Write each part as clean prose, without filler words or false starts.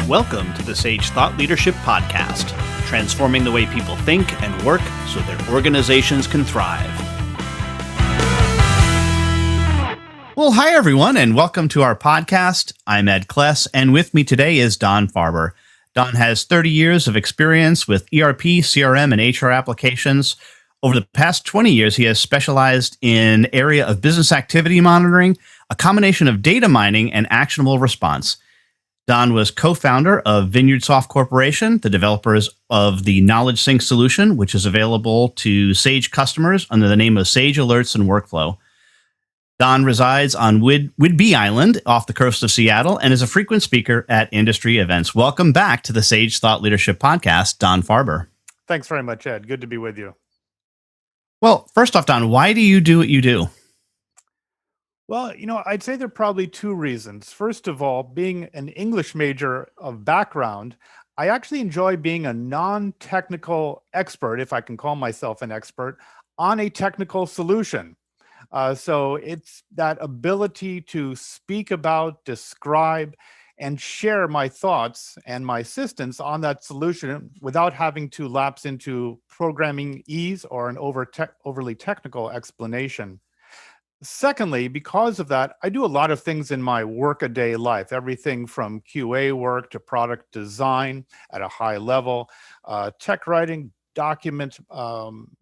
Welcome to the Sage Thought Leadership Podcast, transforming the way people think and work so their organizations can thrive. Well, hi, everyone, and welcome to our podcast. I'm Ed Kless, and with me today is Don Farber. Don has 30 years of experience with ERP, CRM, and HR applications. Over the past 20 years, he has specialized in area of business activity monitoring, a combination of data mining and actionable response. Don was co-founder of Vineyardsoft Corporation, the developers of the KnowledgeSync solution, which is available to Sage customers under the name of Sage Alerts and Workflow. Don resides on Whidbey Island off the coast of Seattle and is a frequent speaker at industry events. Welcome back to the Sage Thought Leadership Podcast, Don Farber. Thanks very much, Ed. Good to be with you. Well, first off, Don, why do you do what you do? Well, I'd say there are probably two reasons. First of all, being an English major of background, I actually enjoy being a non-technical expert, if I can call myself an expert, on a technical solution. So it's that ability to speak about, describe, and share my thoughts and my assistance on that solution without having to lapse into programming ease or an overly technical explanation. Secondly, because of that, I do a lot of things in my workaday life, everything from QA work to product design at a high level, tech writing,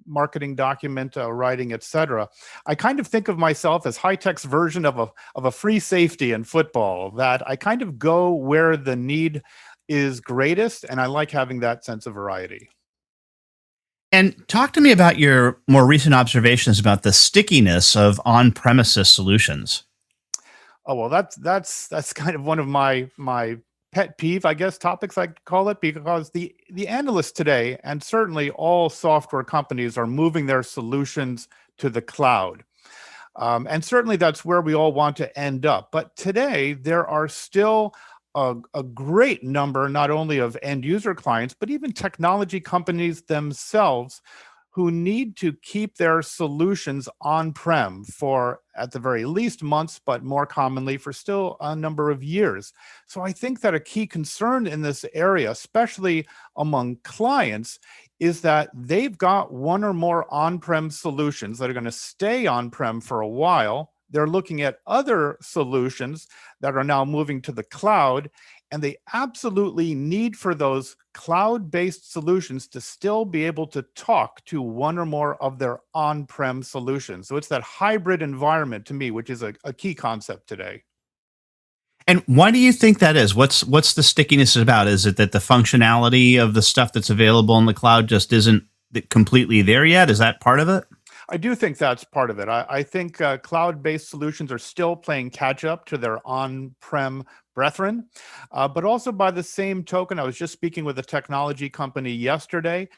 marketing document writing, etc. I kind of think of myself as high-tech's version of a free safety in football, that I kind of go where the need is greatest, and I like having that sense of variety. And talk to me about your more recent observations about the stickiness of on-premises solutions. Oh, well, that's kind of one of my pet peeve, I guess, topics I'd call it, because the analysts today, and certainly all software companies, are moving their solutions to the cloud. And certainly that's where we all want to end up. But today, there are still a great number, not only of end user clients, but even technology companies themselves who need to keep their solutions on-prem for, at the very least, months, but more commonly for still a number of years. So I think that a key concern in this area, especially among clients, is that they've got one or more on-prem solutions that are going to stay on-prem for a while. They're looking at other solutions that are now moving to the cloud, and they absolutely need for those cloud-based solutions to still be able to talk to one or more of their on-prem solutions. So it's that hybrid environment, to me, which is a key concept today. And why do you think that is? What's the stickiness about? Is it that the functionality of the stuff that's available in the cloud just isn't completely there yet? Is that part of it? I do think that's part of it. I think cloud-based solutions are still playing catch-up to their on-prem brethren. But also by the same token, I was just speaking with a technology company yesterday,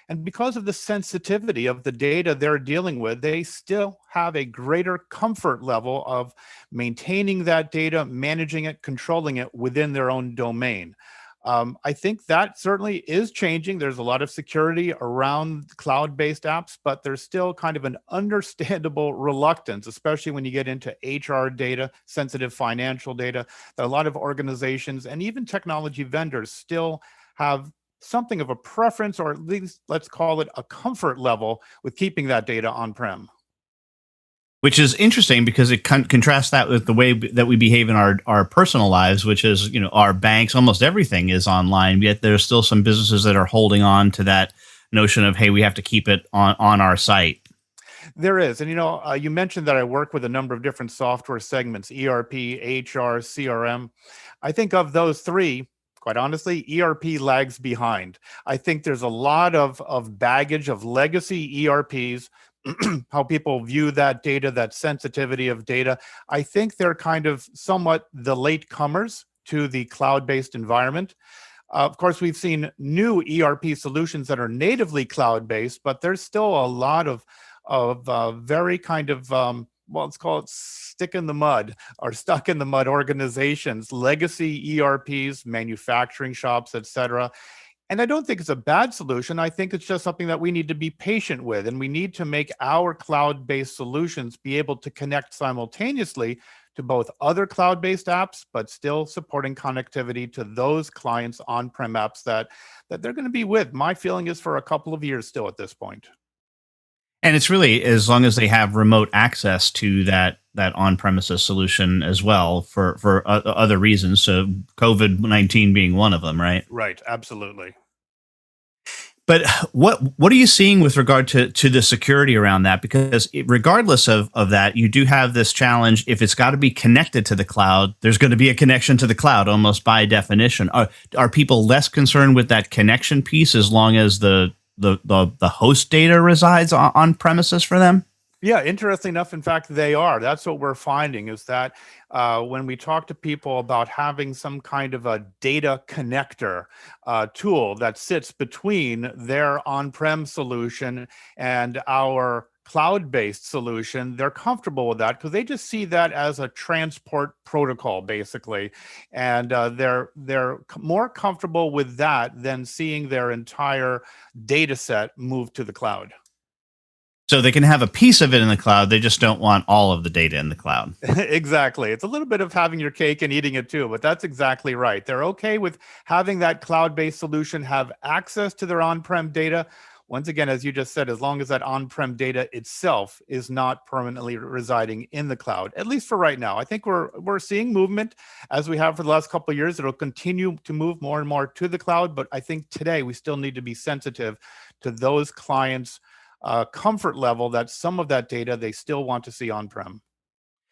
and because of the sensitivity of the data they're dealing with, they still have a greater comfort level of maintaining that data, managing it, controlling it within their own domain. I think that certainly is changing. There's a lot of security around cloud-based apps, but there's still kind of an understandable reluctance, especially when you get into HR data, sensitive financial data, that a lot of organizations and even technology vendors still have something of a preference, or at least let's call it a comfort level, with keeping that data on-prem. Which is interesting because it contrasts that with the way that we behave in our personal lives, which is, our banks, almost everything is online. Yet there's still some businesses that are holding on to that notion of, hey, we have to keep it on our site. There is. And, you mentioned that I work with a number of different software segments, ERP, HR, CRM. I think of those three, quite honestly, ERP lags behind. I think there's a lot of baggage of legacy ERPs, how people view that data, that sensitivity of data. I think they're kind of somewhat the late comers to the cloud-based environment. Of course, we've seen new ERP solutions that are natively cloud-based, but there's still a lot of very kind of, let's call it stuck in the mud organizations, legacy ERPs, manufacturing shops, etc. And I don't think it's a bad solution. I think it's just something that we need to be patient with. And we need to make our cloud based solutions be able to connect simultaneously to both other cloud based apps, but still supporting connectivity to those clients on prem apps that they're going to be with. My feeling is for a couple of years still at this point. And it's really as long as they have remote access to that on premises solution as well for other reasons. So COVID-19 being one of them, right? Right. Absolutely. But what are you seeing with regard to the security around that? Because regardless of that, you do have this challenge. If it's got to be connected to the cloud, there's going to be a connection to the cloud almost by definition. Are people less concerned with that connection piece as long as the host data resides on premises for them? Yeah, interesting enough, in fact, they are. That's what we're finding is that when we talk to people about having some kind of a data connector tool that sits between their on-prem solution and our cloud-based solution, they're comfortable with that because they just see that as a transport protocol, basically, and they're more comfortable with that than seeing their entire data set move to the cloud. So they can have a piece of it in the cloud. They just don't want all of the data in the cloud. Exactly. It's a little bit of having your cake and eating it too, but that's exactly right. They're okay with having that cloud-based solution have access to their on-prem data. Once again, as you just said, as long as that on-prem data itself is not permanently residing in the cloud, at least for right now. I think we're seeing movement as we have for the last couple of years. It'll continue to move more and more to the cloud, but I think today we still need to be sensitive to those clients' comfort level that some of that data they still want to see on-prem.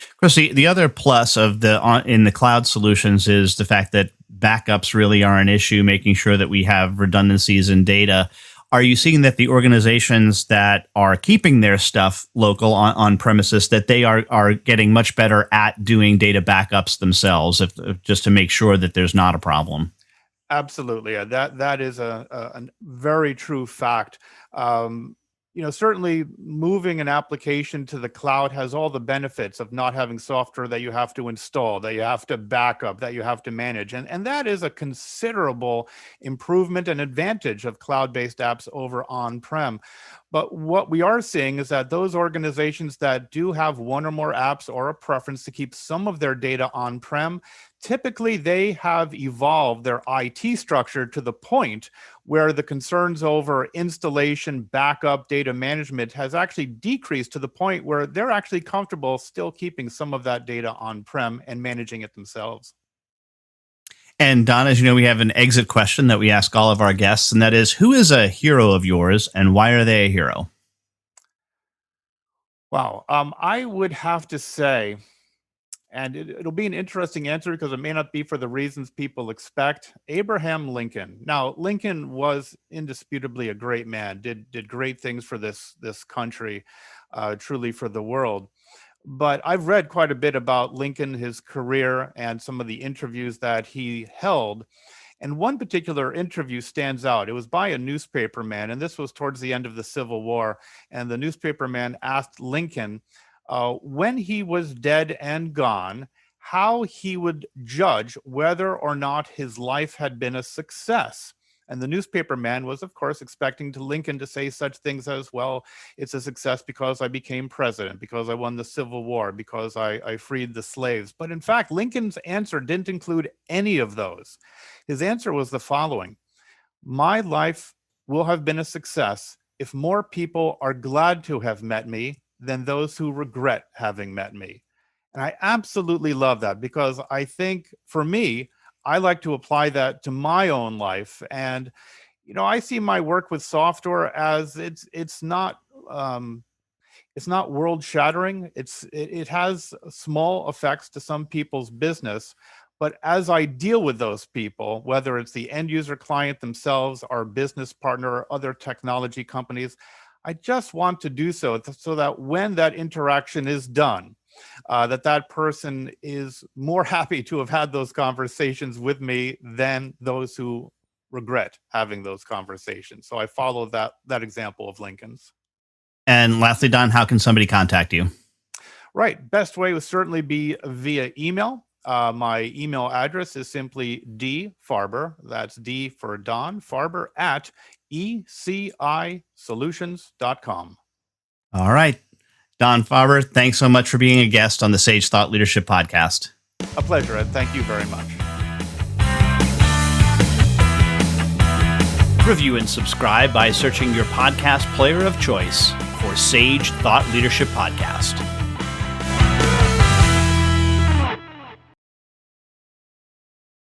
Of course, the other plus of in the cloud solutions is the fact that backups really are an issue, making sure that we have redundancies in data. Are you seeing that the organizations that are keeping their stuff local on premises, that they are getting much better at doing data backups themselves, if just to make sure that there's not a problem? Absolutely. That is a very true fact. Certainly moving an application to the cloud has all the benefits of not having software that you have to install, that you have to back up, that you have to manage. And that is a considerable improvement and advantage of cloud-based apps over on-prem. But what we are seeing is that those organizations that do have one or more apps or a preference to keep some of their data on-prem, typically they have evolved their IT structure to the point where the concerns over installation, backup, data management has actually decreased to the point where they're actually comfortable still keeping some of that data on-prem and managing it themselves. And Don, as you know, we have an exit question that we ask all of our guests, and that is, who is a hero of yours and why are they a hero? Wow. I would have to say, and it'll be an interesting answer because it may not be for the reasons people expect. Abraham Lincoln. Now, Lincoln was indisputably a great man, did great things for this country, truly for the world. But I've read quite a bit about Lincoln, his career, and some of the interviews that he held. And one particular interview stands out. It was by a newspaperman, and this was towards the end of the Civil War. And the newspaperman asked Lincoln, when he was dead and gone, how he would judge whether or not his life had been a success. And the newspaperman was, of course, expecting Lincoln to say such things as, well, it's a success because I became president, because I won the Civil War, because I freed the slaves. But in fact, Lincoln's answer didn't include any of those. His answer was the following: my life will have been a success if more people are glad to have met me than those who regret having met me. And I absolutely love that because I think for me, I like to apply that to my own life. And, I see my work with software as it's not world shattering. It has small effects to some people's business. But as I deal with those people, whether it's the end user client themselves, our business partner, or other technology companies, I just want to do so that when that interaction is done, that person is more happy to have had those conversations with me than those who regret having those conversations. So I follow that example of Lincoln's. And lastly, Don, how can somebody contact you? Right. Best way would certainly be via email. My email address is simply dfarber, that's D for Don, Farber at ecisolutions.com. All right. Don Farber, thanks so much for being a guest on the Sage Thought Leadership Podcast. A pleasure, Ed. Thank you very much. Review and subscribe by searching your podcast player of choice for Sage Thought Leadership Podcast.